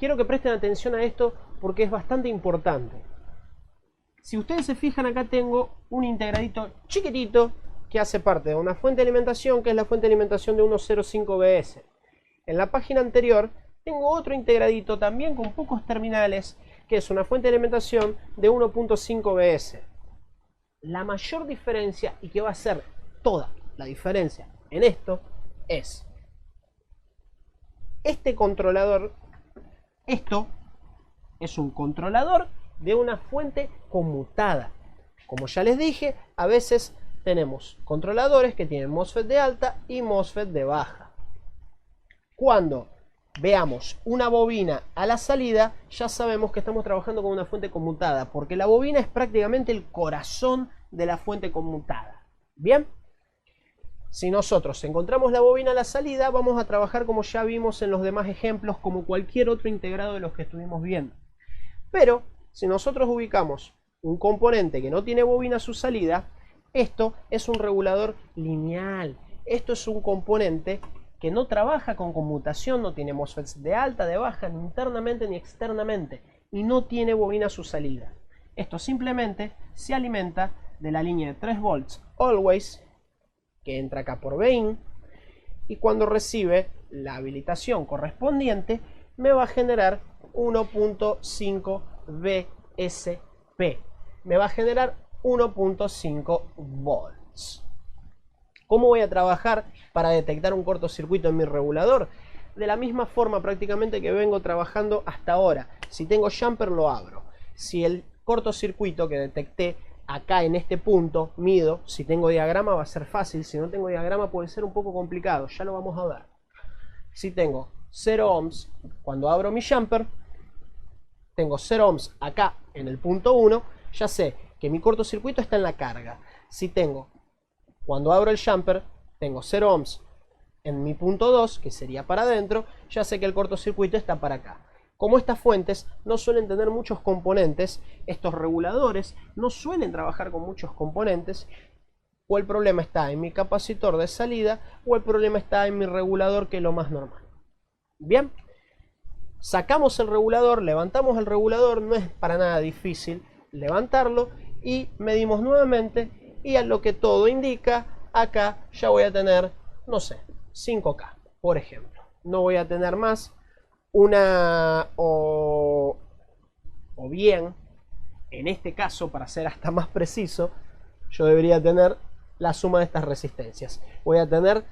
quiero que presten atención a esto porque es bastante importante. Si ustedes se fijan, acá tengo un integradito chiquitito que hace parte de una fuente de alimentación, que es la fuente de alimentación de 1.05 BS. En la página anterior tengo otro integradito también con pocos terminales, que es una fuente de alimentación de 1.5 BS. La mayor diferencia, y que va a ser toda la diferencia en esto, es este controlador. Esto es un controlador de una fuente conmutada. Como ya les dije, a veces tenemos controladores que tienen MOSFET de alta y MOSFET de baja. Cuando veamos una bobina a la salida, ya sabemos que estamos trabajando con una fuente conmutada, porque la bobina es prácticamente el corazón de la fuente conmutada. Bien, si nosotros encontramos la bobina a la salida, vamos a trabajar como ya vimos en los demás ejemplos, como cualquier otro integrado de los que estuvimos viendo. Pero si nosotros ubicamos un componente que no tiene bobina a su salida, esto es un regulador lineal. Esto es un componente que no trabaja con conmutación, no tiene MOSFETs de alta, de baja, ni internamente ni externamente, y no tiene bobina a su salida. Esto simplemente se alimenta de la línea de 3 volts always, que entra acá por Vin, y cuando recibe la habilitación correspondiente, me va a generar 1.5 VSP. Me va a generar 1.5 volts. ¿Cómo voy a trabajar para detectar un cortocircuito en mi regulador? De la misma forma prácticamente que vengo trabajando hasta ahora. Si tengo jumper, lo abro. Si el cortocircuito que detecté acá en este punto, mido. Si tengo diagrama va a ser fácil. Si no tengo diagrama puede ser un poco complicado. Ya lo vamos a ver. Si tengo 0 ohms, cuando abro mi jumper, tengo 0 ohms acá en el punto 1, ya sé que mi cortocircuito está en la carga. Si tengo, cuando abro el jumper, tengo 0 ohms en mi punto 2, que sería para adentro, ya sé que el cortocircuito está para acá. Como estas fuentes no suelen tener muchos componentes, estos reguladores no suelen trabajar con muchos componentes, o el problema está en mi capacitor de salida, o el problema está en mi regulador, que es lo más normal. Bien, sacamos el regulador, levantamos el regulador, no es para nada difícil levantarlo, y medimos nuevamente, y a lo que todo indica, acá ya voy a tener, no sé, 5K, por ejemplo. No voy a tener más una, o bien, en este caso, para ser hasta más preciso, yo debería tener la suma de estas resistencias. Voy a tener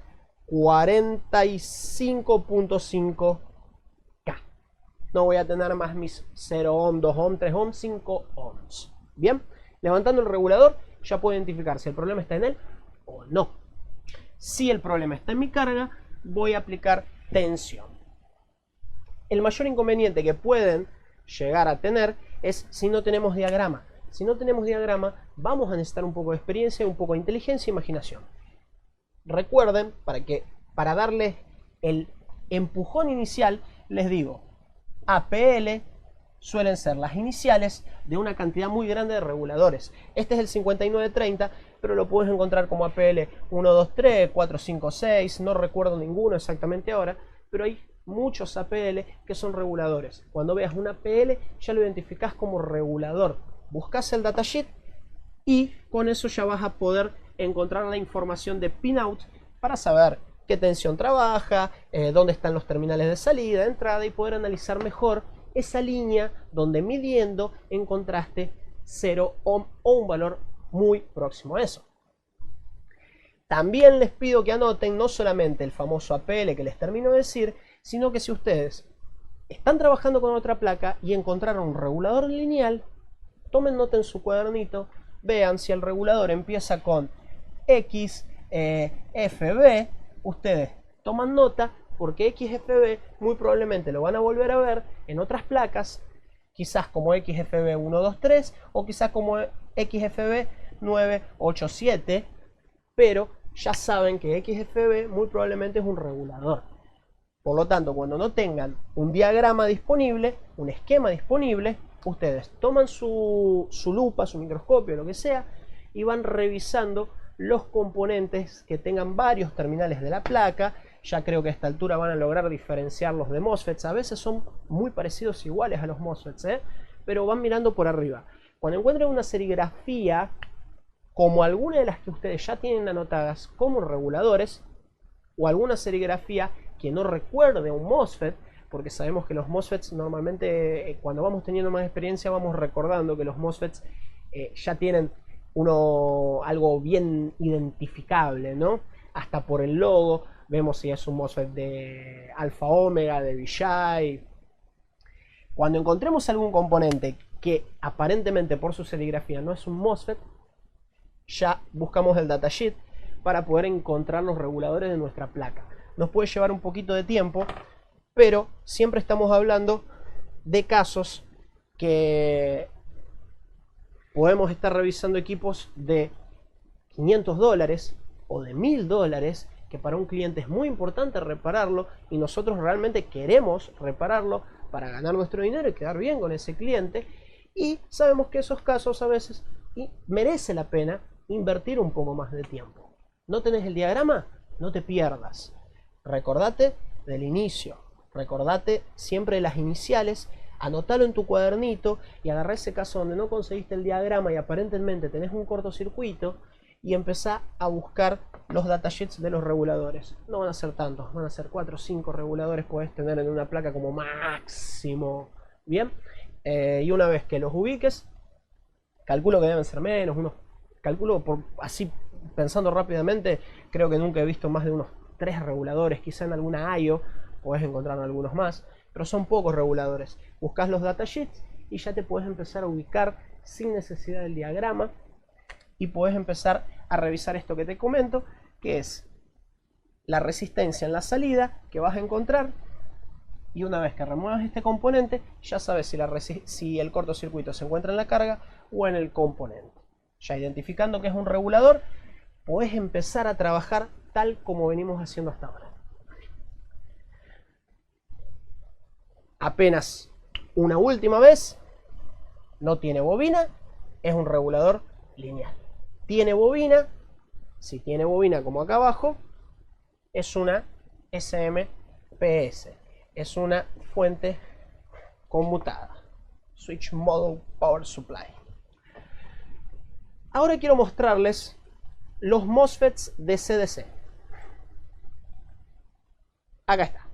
45.5K. No voy a tener más mis 0 ohm, 2 ohm, 3 ohm, 5 ohms. Bien, levantando el regulador ya puedo identificar si el problema está en él o no. Si el problema está en mi carga, voy a aplicar tensión. El mayor inconveniente que pueden llegar a tener es si no tenemos diagrama. Si no tenemos diagrama, vamos a necesitar un poco de experiencia, un poco de inteligencia e imaginación. Recuerden, para darles el empujón inicial, les digo, APL suelen ser las iniciales de una cantidad muy grande de reguladores. Este es el 5930, pero lo puedes encontrar como APL 123, 456, no recuerdo ninguno exactamente ahora, pero hay muchos APL que son reguladores. Cuando veas un APL ya lo identificás como regulador. Buscas el datasheet y con eso ya vas a poder encontrar la información de pinout para saber qué tensión trabaja, dónde están los terminales de salida, de entrada, y poder analizar mejor esa línea donde midiendo encontraste 0 ohm o un valor muy próximo a eso. También les pido que anoten no solamente el famoso APL que les termino de decir, sino que si ustedes están trabajando con otra placa y encontraron un regulador lineal, tomen nota en su cuadernito, vean si el regulador empieza con XFB, ustedes toman nota porque XFB muy probablemente lo van a volver a ver en otras placas, quizás como XFB 123 o quizás como XFB 987, pero ya saben que XFB muy probablemente es un regulador. Por lo tanto, cuando no tengan un diagrama disponible, un esquema disponible, ustedes toman su lupa, su microscopio, lo que sea, y van revisando los componentes que tengan varios terminales de la placa, Ya creo que a esta altura van a lograr diferenciarlos de MOSFETs. A veces son muy parecidos, iguales a los MOSFETs, pero van mirando por arriba. Cuando encuentren una serigrafía como alguna de las que ustedes ya tienen anotadas como reguladores, o alguna serigrafía que no recuerde un MOSFET, porque sabemos que los MOSFETs normalmente cuando vamos teniendo más experiencia vamos recordando que los MOSFETs ya tienen algo bien identificable, ¿no? Hasta por el logo vemos si es un MOSFET de Alfa Omega, de VGI. Cuando encontremos algún componente que aparentemente por su serigrafía no es un MOSFET, ya buscamos el datasheet para poder encontrar los reguladores de nuestra placa. Nos puede llevar un poquito de tiempo, pero siempre estamos hablando de casos que podemos estar revisando equipos de $500 o de $1000, que para un cliente es muy importante repararlo y nosotros realmente queremos repararlo para ganar nuestro dinero y quedar bien con ese cliente. Y sabemos que esos casos a veces merece la pena invertir un poco más de tiempo. ¿No tenés el diagrama? No te pierdas. Recordate del inicio. Recordate siempre de las iniciales. Anotalo en tu cuadernito y agarrá ese caso donde no conseguiste el diagrama y aparentemente tenés un cortocircuito y empezá a buscar los datasheets de los reguladores. No van a ser tantos, van a ser 4 o 5 reguladores podés tener en una placa como máximo. Bien, y una vez que los ubiques, calculo que deben ser menos, calculo por así pensando rápidamente, creo que nunca he visto más de unos 3 reguladores, quizá en alguna IO podés encontrar algunos más, pero son pocos reguladores. Buscas los datasheets y ya te puedes empezar a ubicar sin necesidad del diagrama y puedes empezar a revisar esto que te comento, que es la resistencia en la salida que vas a encontrar. Y una vez que remuevas este componente, ya sabes si el cortocircuito se encuentra en la carga o en el componente. Ya identificando que es un regulador, podés empezar a trabajar tal como venimos haciendo hasta ahora. Apenas una última vez, no tiene bobina, es un regulador lineal. Tiene bobina, si tiene bobina como acá abajo, es una SMPS. Es una fuente conmutada. Switch Module Power Supply. Ahora quiero mostrarles los MOSFETs de CDC. Acá está.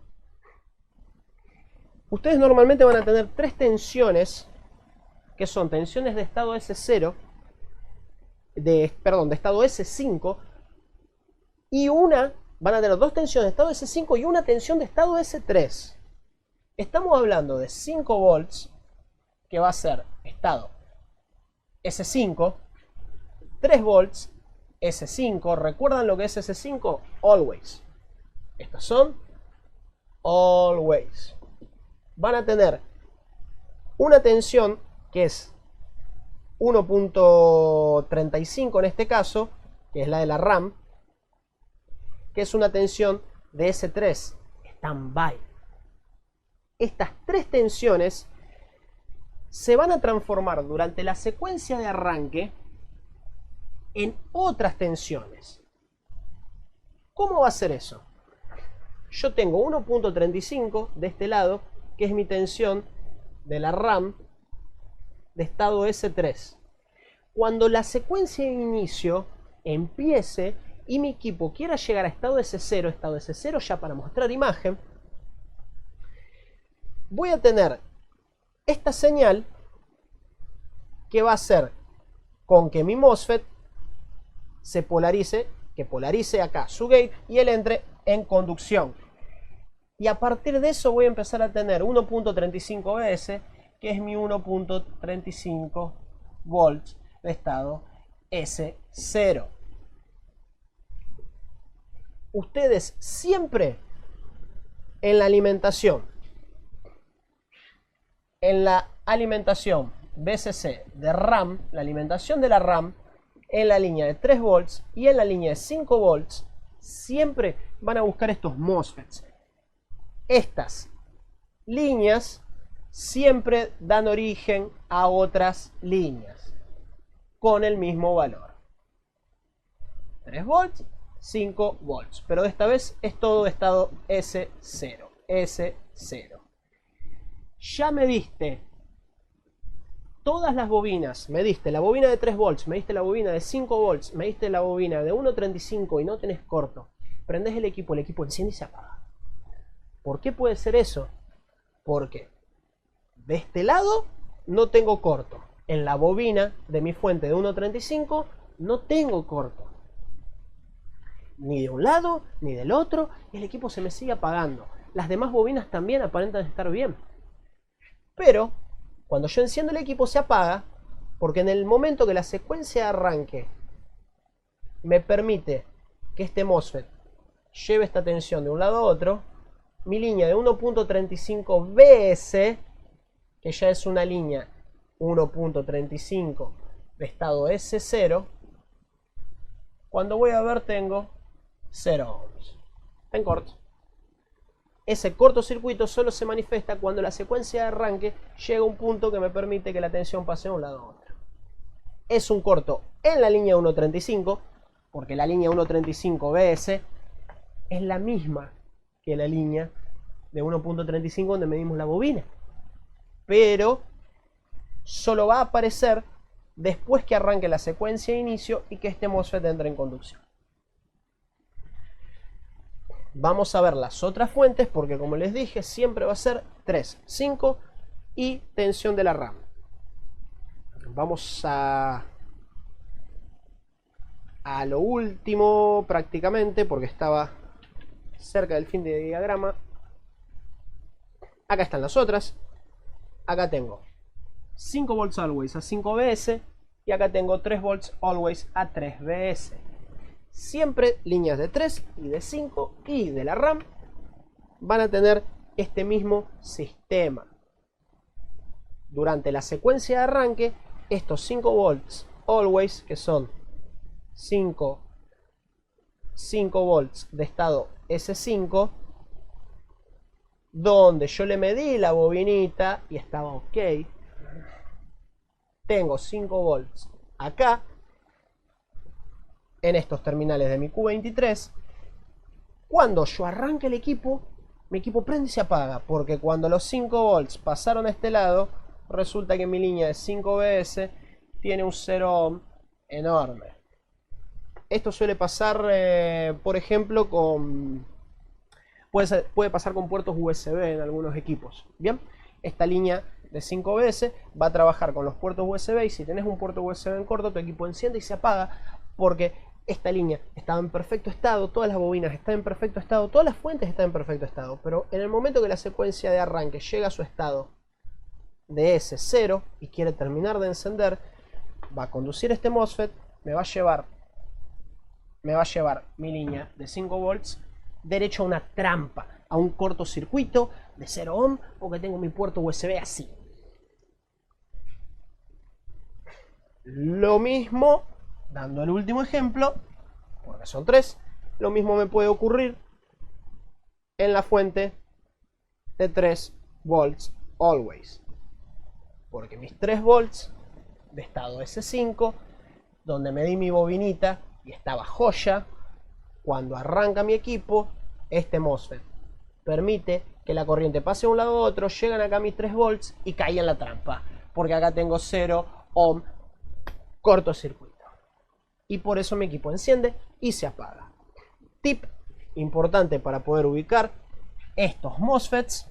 Ustedes normalmente van a tener 3 tensiones, que son tensiones de estado S0, de estado S5, y van a tener 2 tensiones de estado S5 y una tensión de estado S3. Estamos hablando de 5 volts, que va a ser estado S5, 3 volts, S5. ¿Recuerdan lo que es S5? Always. Estas son always. Van a tener una tensión que es 1.35 en este caso, que es la de la RAM, que es una tensión de S3, standby. Estas 3 tensiones se van a transformar durante la secuencia de arranque en otras tensiones. ¿Cómo va a ser eso? Yo tengo 1.35 de este lado, que es mi tensión de la RAM de estado S3. Cuando la secuencia de inicio empiece y mi equipo quiera llegar a estado S0 ya para mostrar imagen, voy a tener esta señal que va a hacer con que mi MOSFET se polarice, que polarice acá su gate y él entre en conducción. Y a partir de eso voy a empezar a tener 1.35 VS, que es mi 1.35 volts de estado S0. Ustedes siempre en la alimentación BCC de RAM, la alimentación de la RAM en la línea de 3 volts y en la línea de 5 volts, siempre van a buscar estos MOSFETs. Estas líneas siempre dan origen a otras líneas con el mismo valor. 3 volts, 5 volts. Pero esta vez es todo estado S0. S0. Ya me diste todas las bobinas. Me diste la bobina de 3 volts, me diste la bobina de 5 volts, me diste la bobina de 1.35 y no tenés corto. Prendés el equipo enciende y se apaga. ¿Por qué puede ser eso? Porque de este lado no tengo corto. En la bobina de mi fuente de 1.35 no tengo corto. Ni de un lado, ni del otro. Y el equipo se me sigue apagando. Las demás bobinas también aparentan estar bien. Pero cuando yo enciendo el equipo se apaga. Porque en el momento que la secuencia de arranque me permite que este MOSFET lleve esta tensión de un lado a otro, mi línea de 1.35 BS, que ya es una línea 1.35 de estado S0, cuando voy a ver tengo 0 ohms. Está en corto. Ese cortocircuito solo se manifiesta cuando la secuencia de arranque llega a un punto que me permite que la tensión pase de un lado a otro. Es un corto en la línea 1.35, porque la línea 1.35 BS es la misma que la línea de 1.35 donde medimos la bobina. Pero solo va a aparecer después que arranque la secuencia de inicio y que este MOSFET entre en conducción. Vamos a ver las otras fuentes porque, como les dije, siempre va a ser 3, 5 y tensión de la RAM. Vamos a lo último prácticamente, porque estaba cerca del fin de diagrama. Acá están las otras. Acá tengo 5 volts always a 5 BS y acá tengo 3 volts always a 3 BS. Siempre líneas de 3 y de 5 y de la RAM van a tener este mismo sistema. Durante la secuencia de arranque, estos 5 volts always, que son 5 volts de estado S5, donde yo le medí la bobinita y estaba ok, tengo 5 volts acá en estos terminales de mi Q23. Cuando yo arranque el equipo, mi equipo prende y se apaga, porque cuando los 5 volts pasaron a este lado, resulta que mi línea de 5 BS tiene un 0 ohm enorme. Esto suele pasar, por ejemplo, puede pasar con puertos USB en algunos equipos. Bien, esta línea de 5 BS va a trabajar con los puertos USB y si tenés un puerto USB en corto, tu equipo enciende y se apaga porque esta línea estaba en perfecto estado, todas las bobinas están en perfecto estado, todas las fuentes están en perfecto estado, pero en el momento que la secuencia de arranque llega a su estado de S0 y quiere terminar de encender, va a conducir este MOSFET, me va a llevar mi línea de 5 volts derecho a una trampa, a un cortocircuito de 0 ohm, porque tengo mi puerto USB así. Lo mismo, dando el último ejemplo, porque son 3, lo mismo me puede ocurrir en la fuente de 3 volts always, porque mis 3 volts de estado S5, donde medí mi bobinita y estaba joya, cuando arranca mi equipo, este MOSFET permite que la corriente pase de un lado a otro, llegan acá mis 3 volts y caí en la trampa, porque acá tengo 0 ohm cortocircuito. Y por eso mi equipo enciende y se apaga. Tip importante para poder ubicar estos MOSFETs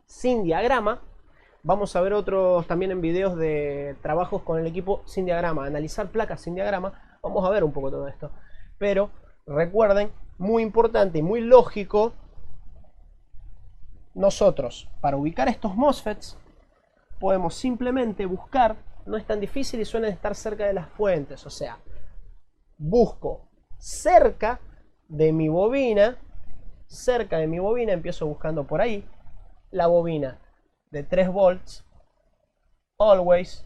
sin diagrama. Vamos a ver otros también en videos de trabajos con el equipo sin diagrama, analizar placas sin diagrama. Vamos a ver un poco todo esto. Pero recuerden, muy importante y muy lógico, nosotros para ubicar estos MOSFETs podemos simplemente buscar, no es tan difícil y suelen estar cerca de las fuentes, o sea, busco cerca de mi bobina, empiezo buscando por ahí, la bobina de 3 volts, always,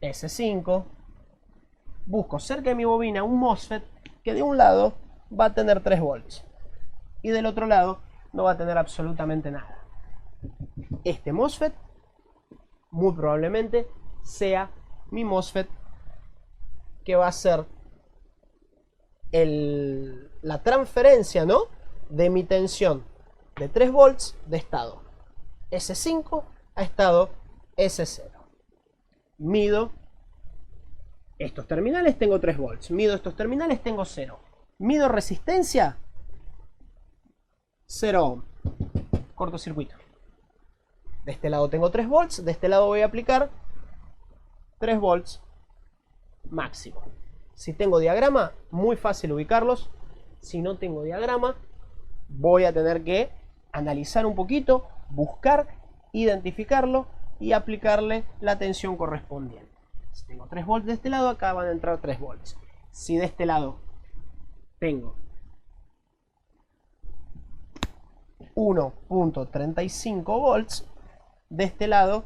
S5, busco cerca de mi bobina un MOSFET que de un lado va a tener 3 volts y del otro lado no va a tener absolutamente nada. Este MOSFET muy probablemente sea mi MOSFET que va a ser la transferencia, ¿no?, de mi tensión de 3 volts de estado S5 a estado S0. Mido estos terminales, tengo 3 volts. Mido estos terminales, tengo 0. Mido resistencia, 0 ohm. Cortocircuito. De este lado tengo 3 volts, de este lado voy a aplicar 3 volts máximo. Si tengo diagrama, muy fácil ubicarlos. Si no tengo diagrama, voy a tener que analizar un poquito, buscar, identificarlo y aplicarle la tensión correspondiente. Si tengo 3 volts de este lado, acá van a entrar 3 volts. Si de este lado tengo 1.35 volts, de este lado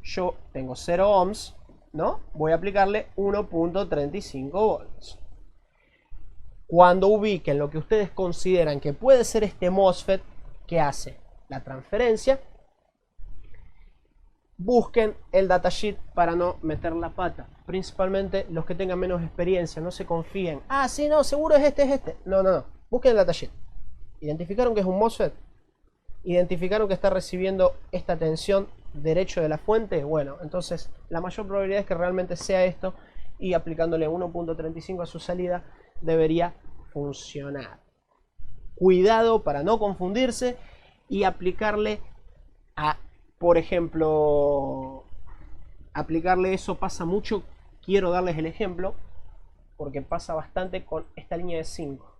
yo tengo 0 ohms, ¿no? Voy a aplicarle 1.35 volts. Cuando ubiquen lo que ustedes consideran que puede ser este MOSFET que hace la transferencia, busquen el datasheet para no meter la pata. Principalmente los que tengan menos experiencia, no se confíen. Ah, sí, no, seguro es este. No. Busquen el datasheet. ¿Identificaron que es un MOSFET? ¿Identificaron que está recibiendo esta tensión derecho de la fuente? Bueno, entonces la mayor probabilidad es que realmente sea esto, y aplicándole 1.35 a su salida debería funcionar. Cuidado para no confundirse y aplicarle a, por ejemplo, aplicarle eso pasa mucho. Quiero darles el ejemplo porque pasa bastante con esta línea de 5.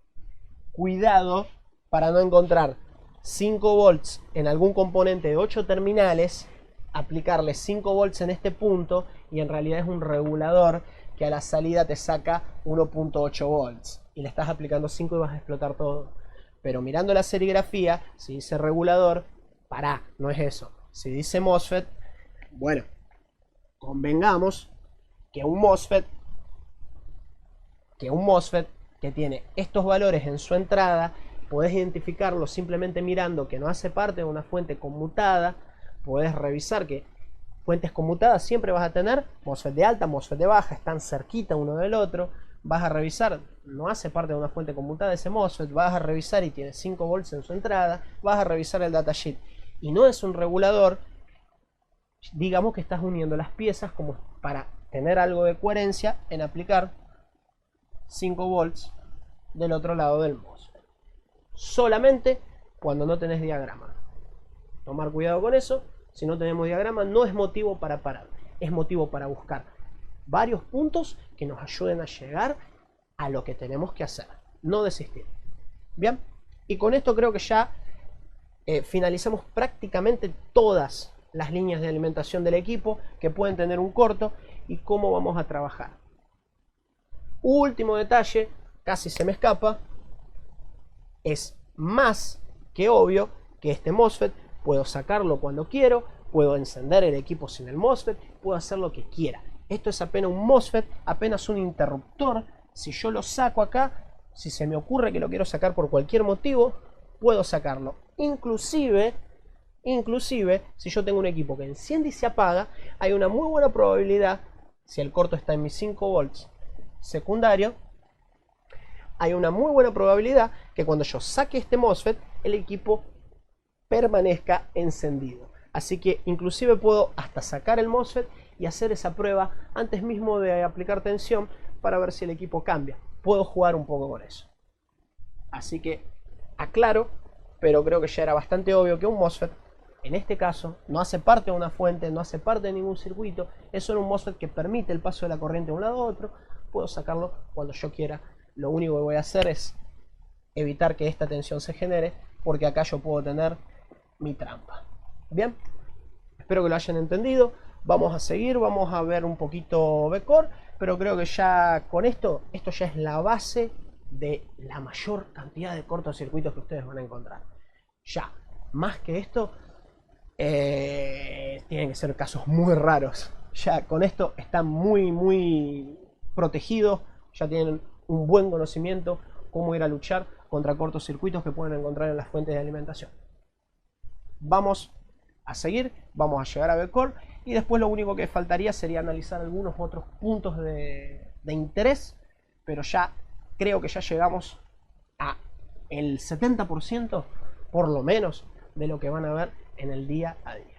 Cuidado para no encontrar 5 volts en algún componente de 8 terminales, aplicarle 5 volts en este punto y en realidad es un regulador que a la salida te saca 1.8 volts y le estás aplicando 5 y vas a explotar todo. Pero mirando la serigrafía, si dice regulador, pará, no es eso. Si dice MOSFET, bueno, convengamos que un MOSFET que tiene estos valores en su entrada, podés identificarlo simplemente mirando que no hace parte de una fuente conmutada. Podés revisar que fuentes conmutadas siempre vas a tener, MOSFET de alta, MOSFET de baja, están cerquita uno del otro. Vas a revisar, no hace parte de una fuente conmutada ese MOSFET, vas a revisar y tiene 5 volts en su entrada, vas a revisar el datasheet y no es un regulador. Digamos que estás uniendo las piezas como para tener algo de coherencia en aplicar 5 volts del otro lado del MOSFET. Solamente cuando no tenés diagrama. Tomar cuidado con eso. Si no tenemos diagrama, no es motivo para parar, es motivo para buscar varios puntos que nos ayuden a llegar a lo que tenemos que hacer, no desistir. Bien, y con esto creo que ya finalizamos prácticamente todas las líneas de alimentación del equipo que pueden tener un corto y cómo vamos a trabajar. Último detalle, casi se me escapa, es más que obvio que este MOSFET puedo sacarlo cuando quiero, puedo encender el equipo sin el MOSFET, puedo hacer lo que quiera. Esto es apenas un MOSFET, apenas un interruptor. Si yo lo saco acá, si se me ocurre que lo quiero sacar por cualquier motivo, puedo sacarlo. Inclusive, si yo tengo un equipo que enciende y se apaga, hay una muy buena probabilidad, si el corto está en mis 5 volts secundario, hay una muy buena probabilidad que cuando yo saque este MOSFET, el equipo permanezca encendido. Así que inclusive puedo hasta sacar el MOSFET y hacer esa prueba antes mismo de aplicar tensión para ver si el equipo cambia. Puedo jugar un poco con eso. Así que aclaro, pero creo que ya era bastante obvio que un MOSFET, en este caso, no hace parte de una fuente, no hace parte de ningún circuito, es solo un MOSFET que permite el paso de la corriente de un lado a otro. Puedo sacarlo cuando yo quiera. Lo único que voy a hacer es evitar que esta tensión se genere, porque acá yo puedo tener mi trampa. Bien, espero que lo hayan entendido. Vamos a seguir, vamos a ver un poquito VCore, pero creo que ya con esto ya es la base de la mayor cantidad de cortocircuitos que ustedes van a encontrar. Ya, más que esto, tienen que ser casos muy raros. Ya con esto están muy protegidos, ya tienen un buen conocimiento cómo ir a luchar contra cortocircuitos que pueden encontrar en las fuentes de alimentación. Vamos a seguir, vamos a llegar a VCore y después lo único que faltaría sería analizar algunos otros puntos de interés, pero ya creo que ya llegamos a el 70% por lo menos de lo que van a ver en el día a día.